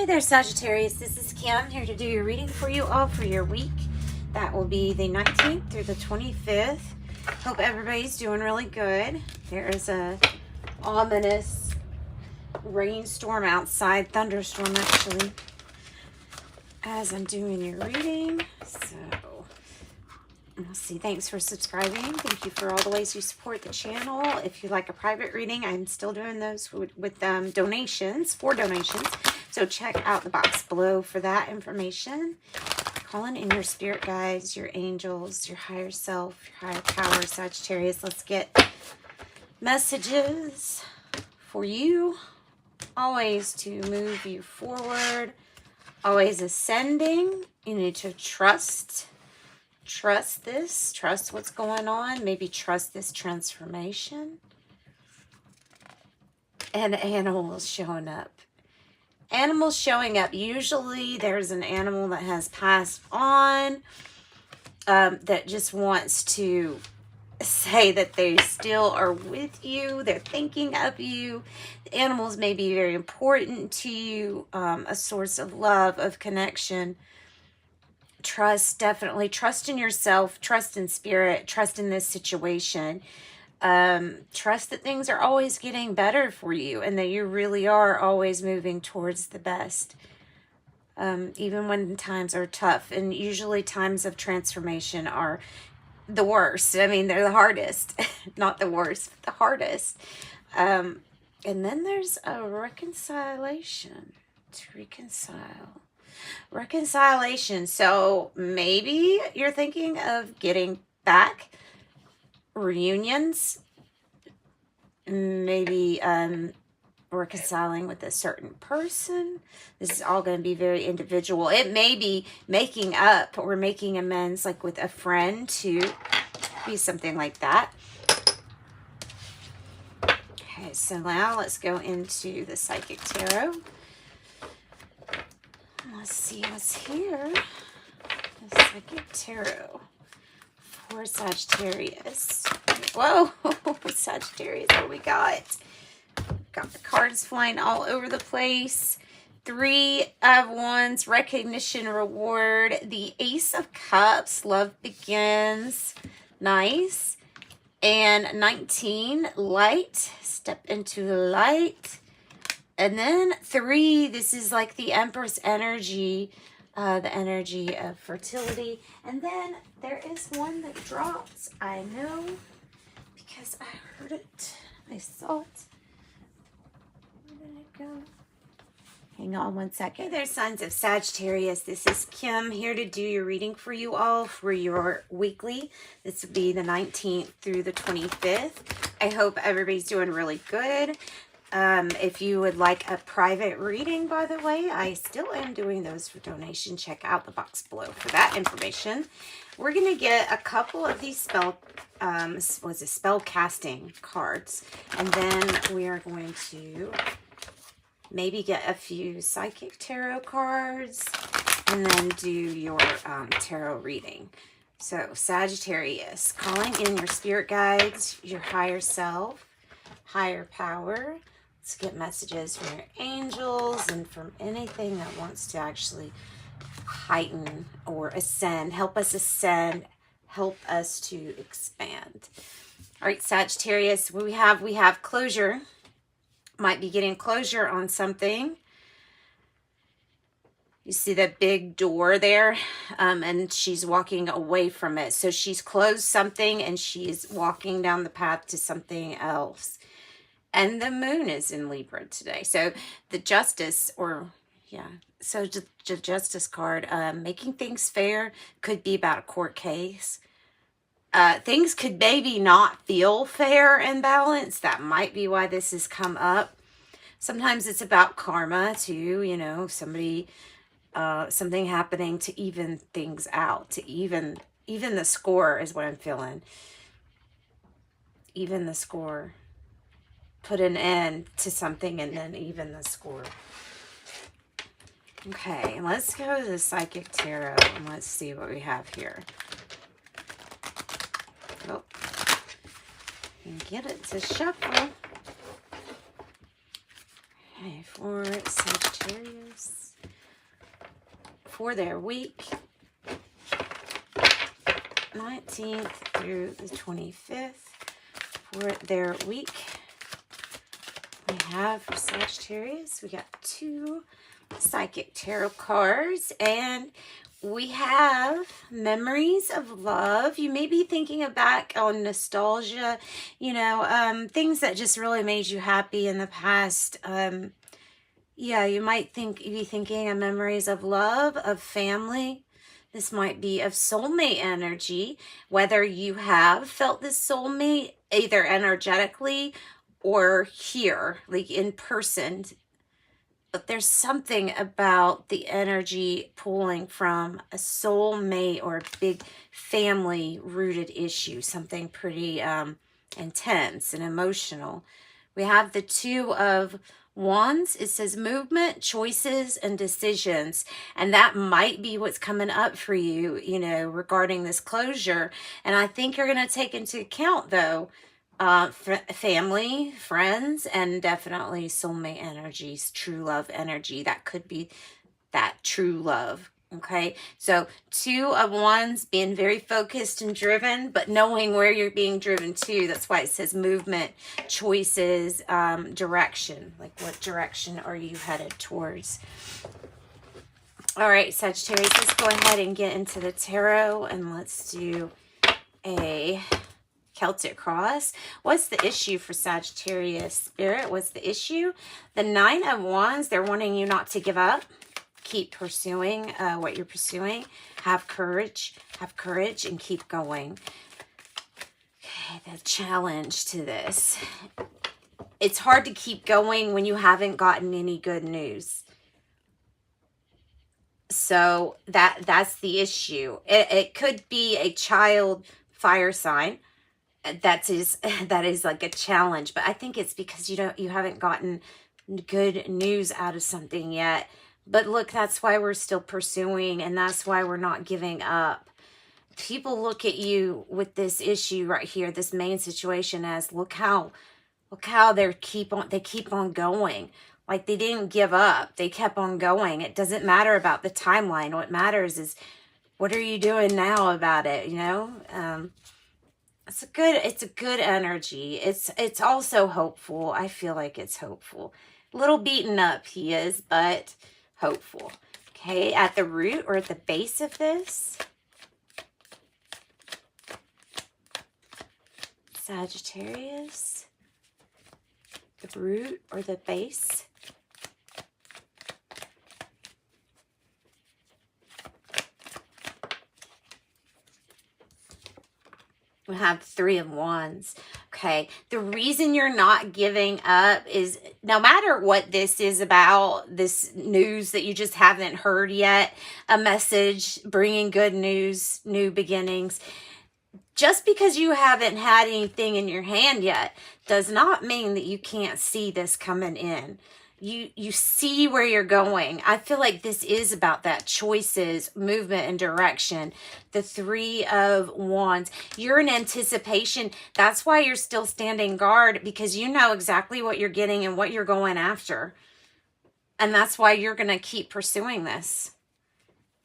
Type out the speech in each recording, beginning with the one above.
there, Sagittarius. This is Kim here to do your reading for you all for your week. That will be the 19th through the 25th. Hope everybody's doing really good. There is a ominous rainstorm outside, thunderstorm actually, as I'm doing your reading. So, let's see. Thanks for subscribing. Thank you for all the ways you support the channel. If you like a private reading, I'm still doing those with donations, for donations. So check out the box below for that information. Calling in your spirit guides, your angels, your higher self, your higher power, Sagittarius. Let's get messages for you. Always to move you forward. Always ascending. You need to trust. Trust this. Trust what's going on. Maybe trust this transformation. And animals showing up. Animals showing up. Usually there's an animal that has passed on that just wants to say that they still are with you. They're thinking of you. The animals may be very important to you. A source of love, of connection. Trust, definitely. Trust in yourself. Trust in spirit. Trust in this situation. Trust that things are always getting better for you and that you really are always moving towards the best. Even when times are tough, and usually times of transformation are the worst. I mean, they're the hardest, not the worst, but the hardest. And then there's a reconciliation, to reconcile. Reconciliation. So maybe you're thinking of getting back, reunions, maybe reconciling with a certain person. This is all going to be very individual. It may be making up or making amends, like with a friend, too. Be something like that. Okay, so now let's go into the Psychic Tarot. Let's see what's here. The Psychic Tarot for Sagittarius. Whoa, Sagittarius, what do we got? Got the cards flying all over the place. 3 of Wands, recognition, reward. The Ace of Cups, love begins. Nice. And 19, light. Step into the light. And then 3, this is like the Empress energy, the energy of fertility. And then there is one that drops. I know because I heard it. I saw it. Where did it go? Hang on one second. Hey there, sons of Sagittarius. This is Kim here to do your reading for you all for your weekly. This will be the 19th through the 25th. I hope everybody's doing really good. If you would like a private reading, by the way, I still am doing those for donation. Check out the box below for that information. We're going to get a couple of these spell casting cards, and then we are going to maybe get a few Psychic Tarot cards and then do your tarot reading. So Sagittarius, calling in your spirit guides, your higher self, higher power. Let's get messages from your angels and from anything that wants to actually heighten or ascend. Help us ascend. Help us to expand. All right, Sagittarius, we have closure. Might be getting closure on something. You see that big door there, and she's walking away from it. So she's closed something and she's walking down the path to something else. And the moon is in Libra today. So the justice, so the justice card, making things fair, could be about a court case. Things could maybe not feel fair and balanced. That might be why this has come up. Sometimes it's about karma too, you know, somebody, something happening to even things out, to even the score is what I'm feeling. Even the score. Put an end to something and then even the score. Okay, let's go to the Psychic Tarot and let's see what we have here. Oh, and get it to shuffle. Okay, for Sagittarius. for their week, 19th through the 25th, for their week. We have for Sagittarius, we got 2 Psychic Tarot cards, and we have memories of love. You may be thinking back on nostalgia, you know, things that just really made you happy in the past. Yeah, you might be thinking of memories of love, of family. This might be of soulmate energy, whether you have felt this soulmate either energetically or here, like in person. But there's something about the energy pulling from a soulmate or a big family rooted issue, something pretty intense and emotional. We have the 2 of Wands. It says movement, choices, and decisions. And that might be what's coming up for you, you know, regarding this closure. And I think you're going to take into account, though, family, friends, and definitely soulmate energies, true love energy. That could be that true love. Okay, so 2 of Wands, being very focused and driven, but knowing where you're being driven to. That's why it says movement, choices, direction. Like, what direction are you headed towards? All right, Sagittarius, let's go ahead and get into the tarot, and let's do a Celtic cross. What's the issue for Sagittarius spirit? What's the issue? The 9 of Wands, they're wanting you not to give up. Keep pursuing what you're pursuing. Have courage, and keep going. Okay, the challenge to this. It's hard to keep going when you haven't gotten any good news. So that's the issue. It could be a child fire sign. That is like a challenge, but I think it's because you haven't gotten good news out of something yet. But look, that's why we're still pursuing, and that's why we're not giving up. People look at you with this issue right here, this main situation, as look how they keep on going. Like, they didn't give up. They kept on going. It doesn't matter about the timeline. What matters is, what are you doing now about it, you know? It's a good energy. It's also hopeful. I feel like it's hopeful. A little beaten up he is, but hopeful. Okay, at the root or at the base of this, Sagittarius, the root or the base. We have 3 of Wands. Okay, the reason you're not giving up is, no matter what this is about, this news that you just haven't heard yet, a message bringing good news, new beginnings, just because you haven't had anything in your hand yet does not mean that you can't see this coming in. You see where you're going. I feel like this is about that choices, movement, and direction. The 3 of Wands. You're in anticipation. That's why you're still standing guard, because you know exactly what you're getting and what you're going after. And that's why you're going to keep pursuing this.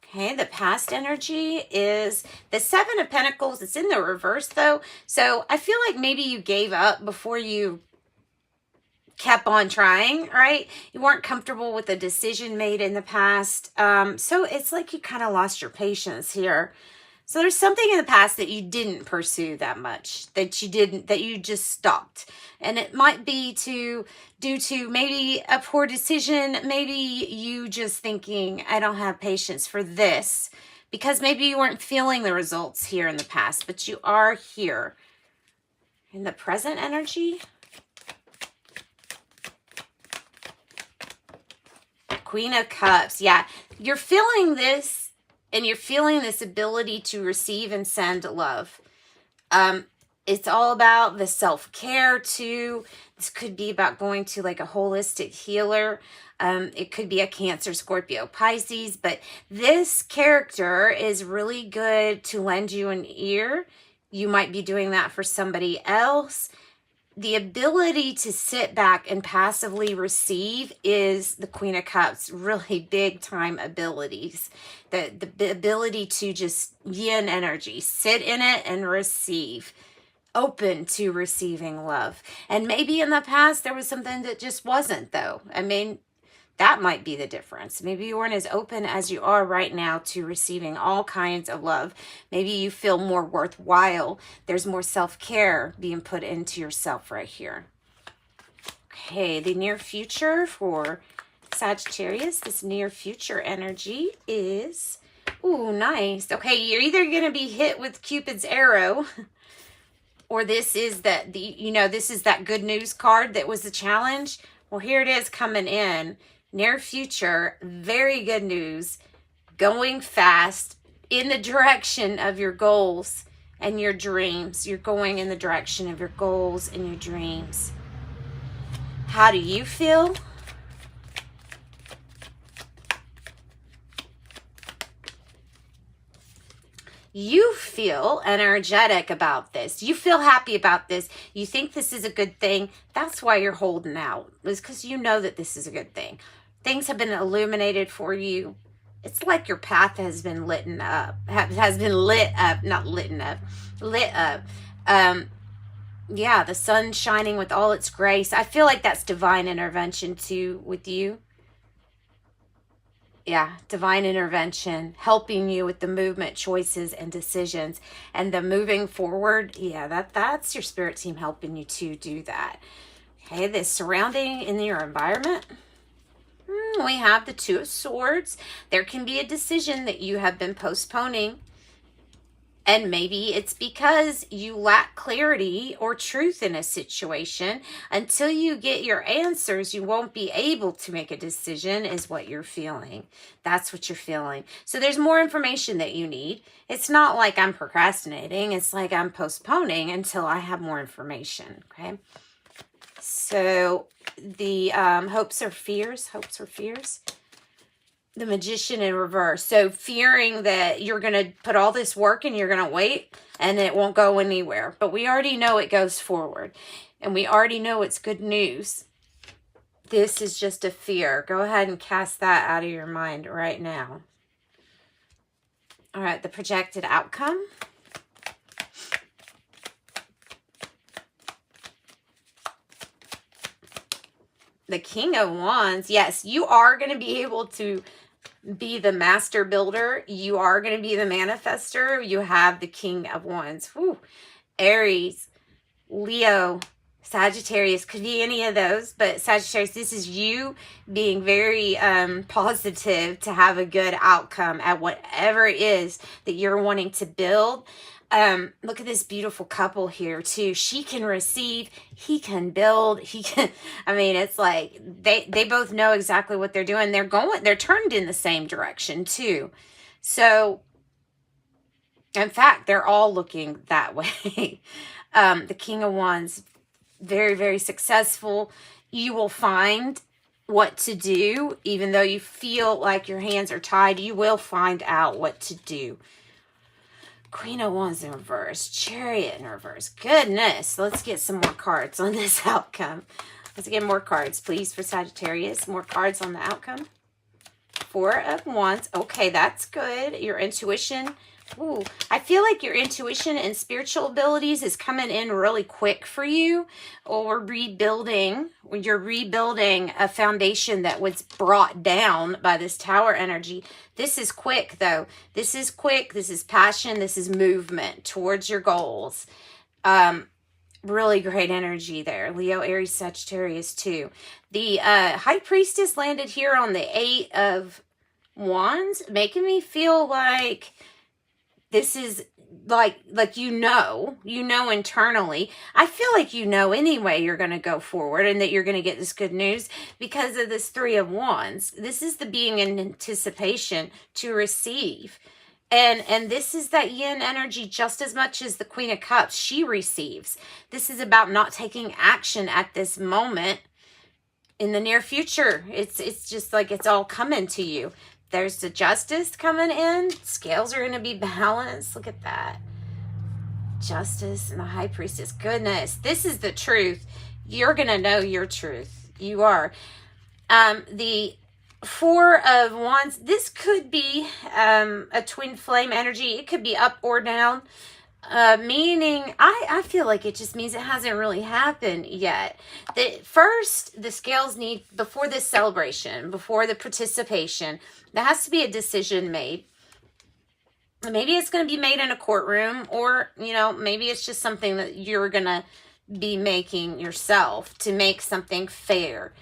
Okay, the past energy is the 7 of Pentacles. It's in the reverse, though. So I feel like maybe you gave up before you kept on trying, right? You weren't comfortable with a decision made in the past. So it's like you kind of lost your patience here. So there's something in the past that you didn't pursue that much, that you just stopped. And it might be due to maybe a poor decision, maybe you just thinking, I don't have patience for this, because maybe you weren't feeling the results here in the past, but you are here. In the present energy, Queen of Cups. Yeah, you're feeling this, and you're feeling this ability to receive and send love. It's all about the self-care too. This could be about going to like a holistic healer. It could be a Cancer, Scorpio, Pisces, but this character is really good to lend you an ear. You might be doing that for somebody else. the ability to sit back and passively receive is the Queen of Cups, really big time abilities. The ability to just yin energy, sit in it and receive, open to receiving love. And maybe in the past there was something that just wasn't, though. I mean, that might be the difference. Maybe you weren't as open as you are right now to receiving all kinds of love. Maybe you feel more worthwhile. There's more self-care being put into yourself right here. Okay, the near future for Sagittarius, this near future energy is, ooh, nice. Okay, you're either going to be hit with Cupid's arrow, or this is that this is that good news card that was the challenge. Well, here it is coming in. Near future, very good news, going fast in the direction of your goals and your dreams. You're going in the direction of your goals and your dreams. How do you feel? You feel energetic about this. You feel happy about this. You think this is a good thing. That's why you're holding out. It's because you know that this is a good thing. Things have been illuminated for you. It's like your path has been lit up. Yeah, the sun shining with all its grace. I feel like that's divine intervention too with you. Yeah, divine intervention, helping you with the movement, choices, and decisions. And the moving forward, yeah, that's your spirit team helping you to do that. Okay, the surrounding in your environment. We have the Two of Swords. There can be a decision that you have been postponing. And maybe it's because you lack clarity or truth in a situation. Until you get your answers, you won't be able to make a decision, is what you're feeling. That's what you're feeling. So there's more information that you need. It's not like I'm procrastinating. It's like I'm postponing until I have more information, okay? So the hopes or fears. The Magician in reverse. So fearing that you're going to put all this work and you're going to wait and it won't go anywhere. But we already know it goes forward. And we already know it's good news. This is just a fear. Go ahead and cast that out of your mind right now. All right, the projected outcome. The King of Wands. Yes, you are going to be able to be the master builder. You are going to be the manifester. You have the King of Wands. Whew. Aries, Leo, Sagittarius, could be any of those, but Sagittarius, this is you being very positive to have a good outcome at whatever it is that you're wanting to build. Look at this beautiful couple here too. She can receive, he can build, he can, I mean, it's like they both know exactly what they're doing. They're turned in the same direction too. So in fact, they're all looking that way. The King of Wands, very, very successful. You will find what to do, even though you feel like your hands are tied, you will find out what to do. Queen of Wands in reverse, Chariot in reverse. Goodness, let's get some more cards on this outcome. Let's get more cards, please, for Sagittarius. More cards on the outcome. Four of Wands. Okay, that's good. Your intuition. Ooh, I feel like your intuition and spiritual abilities is coming in really quick for you, or rebuilding. You're rebuilding a foundation that was brought down by this Tower energy. This is quick, though. This is quick. This is passion. This is movement towards your goals. Really great energy there. Leo, Aries, Sagittarius, too. The High Priestess landed here on the 8 of Wands, making me feel like this is like you know internally. I feel like you know anyway you're going to go forward and that you're going to get this good news because of this 3 of Wands. This is the being in anticipation to receive. And this is that yin energy just as much as the Queen of Cups. She receives. This is about not taking action at this moment. In the near future, it's just like it's all coming to you. There's the Justice coming in. Scales are going to be balanced. Look at that. Justice and the High Priestess. Goodness, this is the truth. You're going to know your truth. You are. The Four of Wands, this could be a twin flame energy. It could be up or down. Meaning, I feel like it just means it hasn't really happened yet. The scales need, before this celebration, before the participation, there has to be a decision made. Maybe it's going to be made in a courtroom, or, you know, maybe it's just something that you're going to be making yourself to make something fair.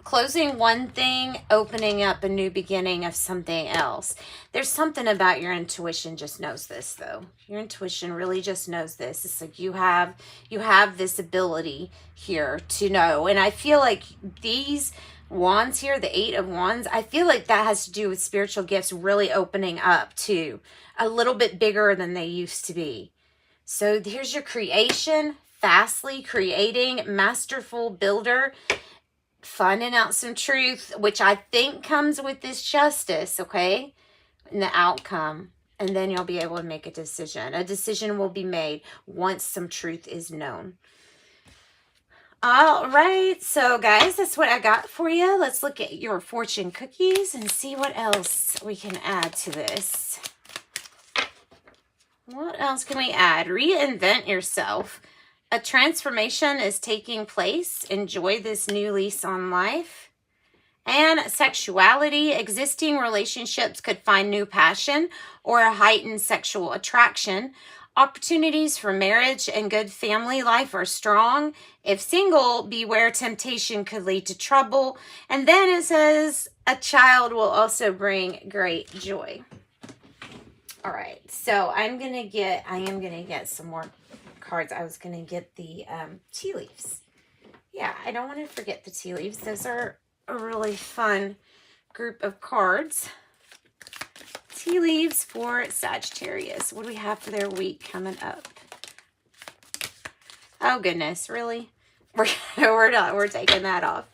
Closing one thing, opening up a new beginning of something else. There's something about your intuition just knows this, though. Your intuition really just knows this. It's like you have this ability here to know. And I feel like these wands here, the Eight of Wands, I feel like that has to do with spiritual gifts really opening up to a little bit bigger than they used to be. So here's your creation, fastly creating, masterful builder, finding out some truth, which I think comes with this justice, okay? And the outcome. And then you'll be able to make a decision. A decision will be made once some truth is known. All right. So, guys, that's what I got for you. Let's look at your fortune cookies and see what else we can add to this. What else can we add? Reinvent yourself. A transformation is taking place. Enjoy this new lease on life. And sexuality. Existing relationships could find new passion or a heightened sexual attraction. Opportunities for marriage and good family life are strong. If single, beware temptation could lead to trouble. And then it says a child will also bring great joy. All right, so I am gonna get some more cards. I was gonna get the tea leaves. Yeah, I don't want to forget the tea leaves. Those are a really fun group of cards. Tea leaves for Sagittarius. What do we have for their week coming up? Oh goodness, really? We're taking that off.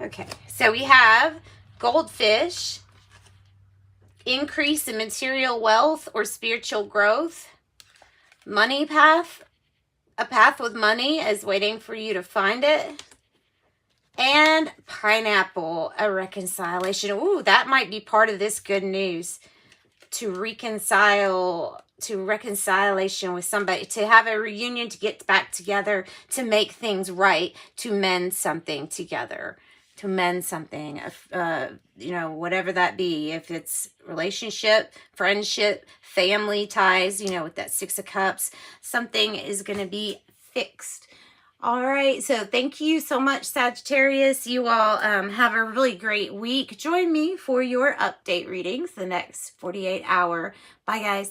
Okay, so we have goldfish. Increase in material wealth or spiritual growth. Money path. A path with money is waiting for you to find it. And pineapple, a reconciliation. Ooh, that might be part of this good news. To reconciliation with somebody. To have a reunion, to get back together, to make things right, to mend something together. To mend something, you know, whatever that be. If it's relationship, friendship, family ties, you know, with that Six of Cups, something is going to be fixed. All right, so thank you so much, Sagittarius. You all have a really great week. Join me for your update readings the next 48 hours. Bye, guys.